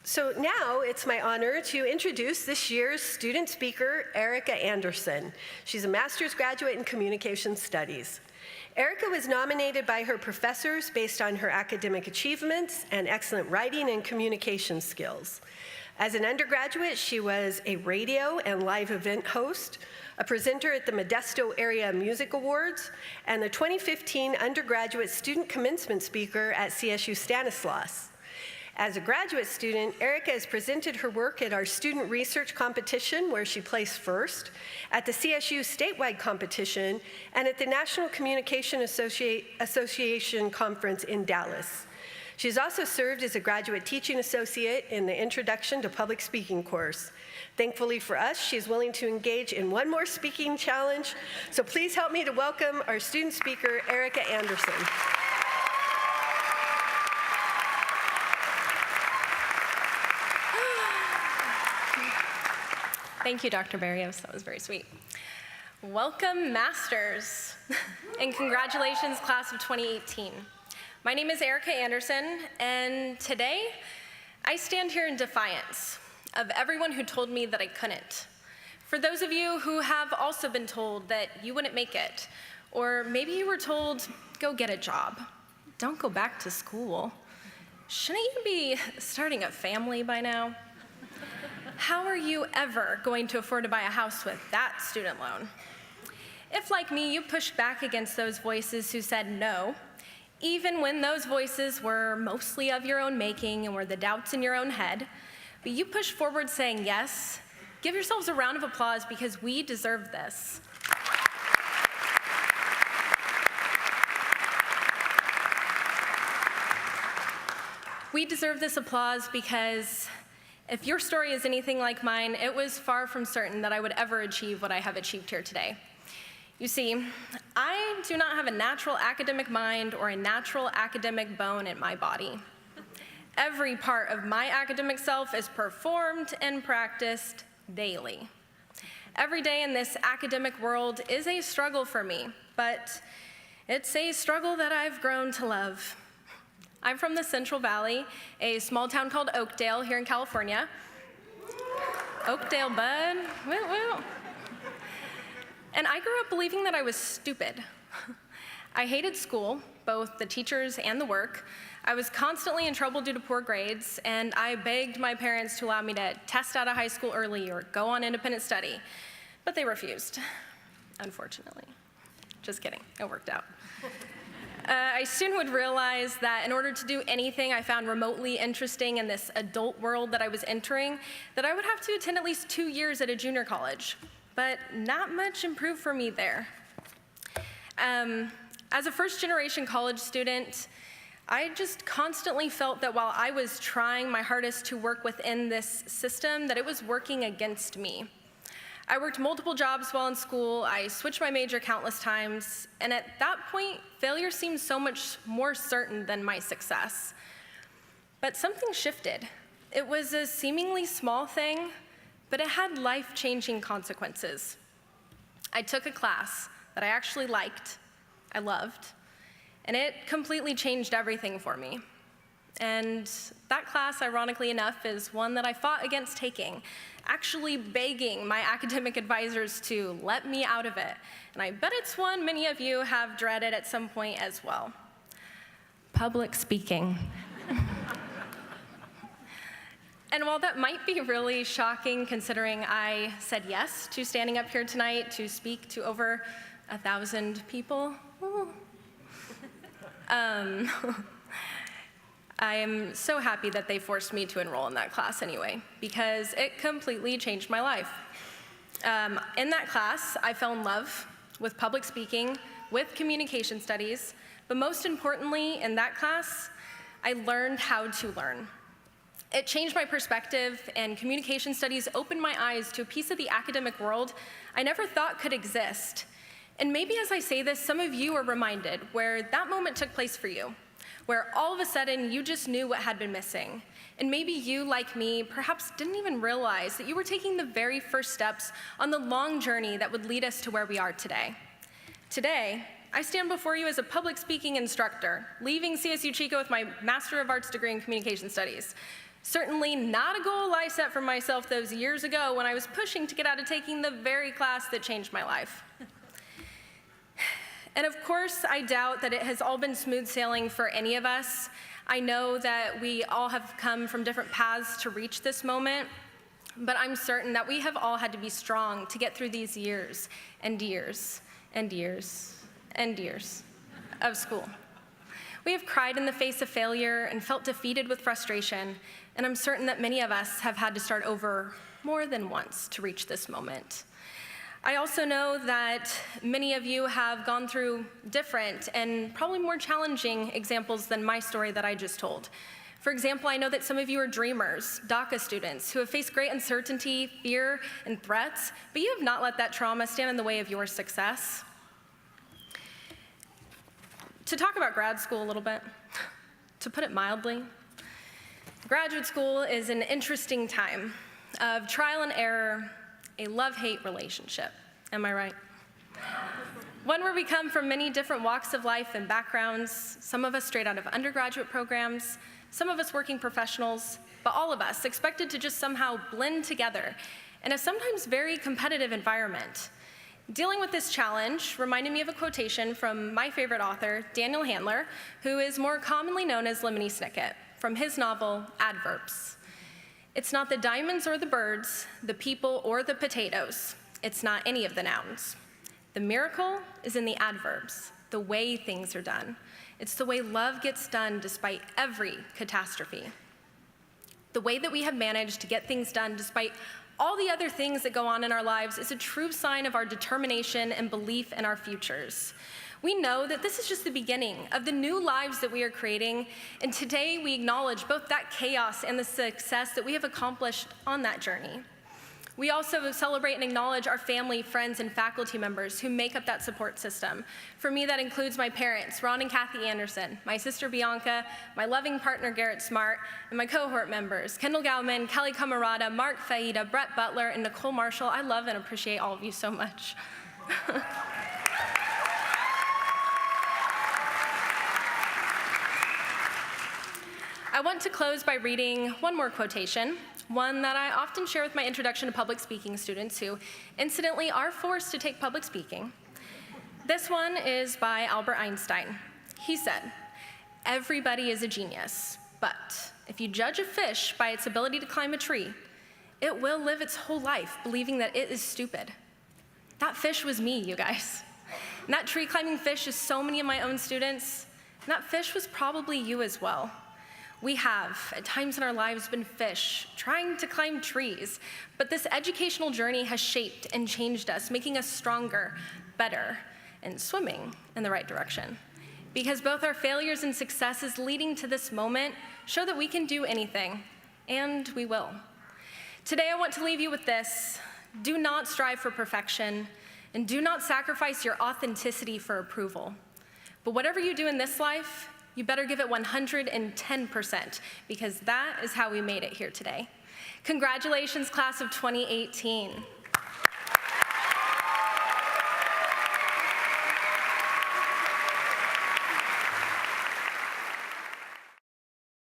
So now it's my honor to introduce this year's student speaker, Erika Anderson. She's a master's graduate in communication studies. Erika was nominated by her professors based on her academic achievements and excellent writing and communication skills. As an undergraduate, she was a radio and live event host, a presenter at the Modesto Area Music Awards, and the 2015 undergraduate student commencement speaker at CSU Stanislaus. As a graduate student, Erika has presented her work at our student research competition, where she placed first, at the CSU statewide competition, and at the National Communication Association Conference in Dallas. She's also served as a graduate teaching associate in the Introduction to Public Speaking course. Thankfully for us, she's willing to engage in one more speaking challenge, so please help me to welcome our student speaker, Erika Anderson. Thank you, Dr. Barrios. That was very sweet. Welcome, Masters, and congratulations, class of 2018. My name is Erika Anderson, and today I stand here in defiance of everyone who told me that I couldn't. For those of you who have also been told that you wouldn't make it, or maybe you were told, go get a job, don't go back to school. Shouldn't you be starting a family by now? How are you ever going to afford to buy a house with that student loan? If, like me, you pushed back against those voices who said no, even when those voices were mostly of your own making and were the doubts in your own head, but you pushed forward saying yes, give yourselves a round of applause because we deserve this. We deserve this applause because if your story is anything like mine, it was far from certain that I would ever achieve what I have achieved here today. You see, I do not have a natural academic mind or a natural academic bone in my body. Every part of my academic self is performed and practiced daily. Every day in this academic world is a struggle for me, but it's a struggle that I've grown to love. I'm from the Central Valley, a small town called Oakdale here in California. Oakdale, bud, woo woo. And I grew up believing that I was stupid. I hated school, both the teachers and the work. I was constantly in trouble due to poor grades, and I begged my parents to allow me to test out of high school early or go on independent study, but they refused, unfortunately. Just kidding, it worked out. I soon would realize that in order to do anything I found remotely interesting in this adult world that I was entering, that I would have to attend at least 2 years at a junior college. But not much improved for me there. As a first-generation college student, I just constantly felt that while I was trying my hardest to work within this system, that it was working against me. I worked multiple jobs while in school, I switched my major countless times, and at that point, failure seemed so much more certain than my success. But something shifted. It was a seemingly small thing, but it had life-changing consequences. I took a class that I actually liked, I loved, and it completely changed everything for me. And that class, ironically enough, is one that I fought against taking, actually begging my academic advisors to let me out of it. And I bet it's one many of you have dreaded at some point as well. Public speaking. And while that might be really shocking, considering I said yes to standing up here tonight to speak to over 1,000 people, I am so happy that they forced me to enroll in that class anyway, because it completely changed my life. In that class, I fell in love with public speaking, with communication studies, but most importantly, in that class, I learned how to learn. It changed my perspective, and communication studies opened my eyes to a piece of the academic world I never thought could exist. And maybe as I say this, some of you are reminded where that moment took place for you, where all of a sudden you just knew what had been missing. And maybe you, like me, perhaps didn't even realize that you were taking the very first steps on the long journey that would lead us to where we are today. Today, I stand before you as a public speaking instructor, leaving CSU Chico with my Master of Arts degree in Communication Studies. Certainly not a goal I set for myself those years ago when I was pushing to get out of taking the very class that changed my life. And of course, I doubt that it has all been smooth sailing for any of us. I know that we all have come from different paths to reach this moment, but I'm certain that we have all had to be strong to get through these years and years and years and years of school. We have cried in the face of failure and felt defeated with frustration, and I'm certain that many of us have had to start over more than once to reach this moment. I also know that many of you have gone through different and probably more challenging examples than my story that I just told. For example, I know that some of you are dreamers, DACA students, who have faced great uncertainty, fear, and threats, but you have not let that trauma stand in the way of your success. To talk about grad school a little bit, to put it mildly, graduate school is an interesting time of trial and error, a love-hate relationship. Am I right? One where we come from many different walks of life and backgrounds, some of us straight out of undergraduate programs, some of us working professionals, but all of us expected to just somehow blend together in a sometimes very competitive environment. Dealing with this challenge reminded me of a quotation from my favorite author, Daniel Handler, who is more commonly known as Lemony Snicket, from his novel, Adverbs. It's not the diamonds or the birds, the people or the potatoes. It's not any of the nouns. The miracle is in the adverbs, the way things are done. It's the way love gets done despite every catastrophe. The way that we have managed to get things done despite all the other things that go on in our lives is a true sign of our determination and belief in our futures. We know that this is just the beginning of the new lives that we are creating, and today we acknowledge both that chaos and the success that we have accomplished on that journey. We also celebrate and acknowledge our family, friends, and faculty members who make up that support system. For me, that includes my parents, Ron and Kathy Anderson, my sister Bianca, my loving partner Garrett Smart, and my cohort members, Kendall Gauman, Kelly Camarada, Mark Faida, Brett Butler, and Nicole Marshall. I love and appreciate all of you so much. I want to close by reading one more quotation, one that I often share with my introduction to public speaking students who, incidentally, are forced to take public speaking. This one is by Albert Einstein. He said, "Everybody is a genius, but if you judge a fish by its ability to climb a tree, it will live its whole life believing that it is stupid." That fish was me, you guys. And that tree climbing fish is so many of my own students, and that fish was probably you as well. We have, at times in our lives, been fish trying to climb trees, but this educational journey has shaped and changed us, making us stronger, better, and swimming in the right direction. Because both our failures and successes leading to this moment show that we can do anything, and we will. Today, I want to leave you with this: do not strive for perfection, and do not sacrifice your authenticity for approval. But whatever you do in this life, you better give it 110%, because that is how we made it here today. Congratulations, class of 2018.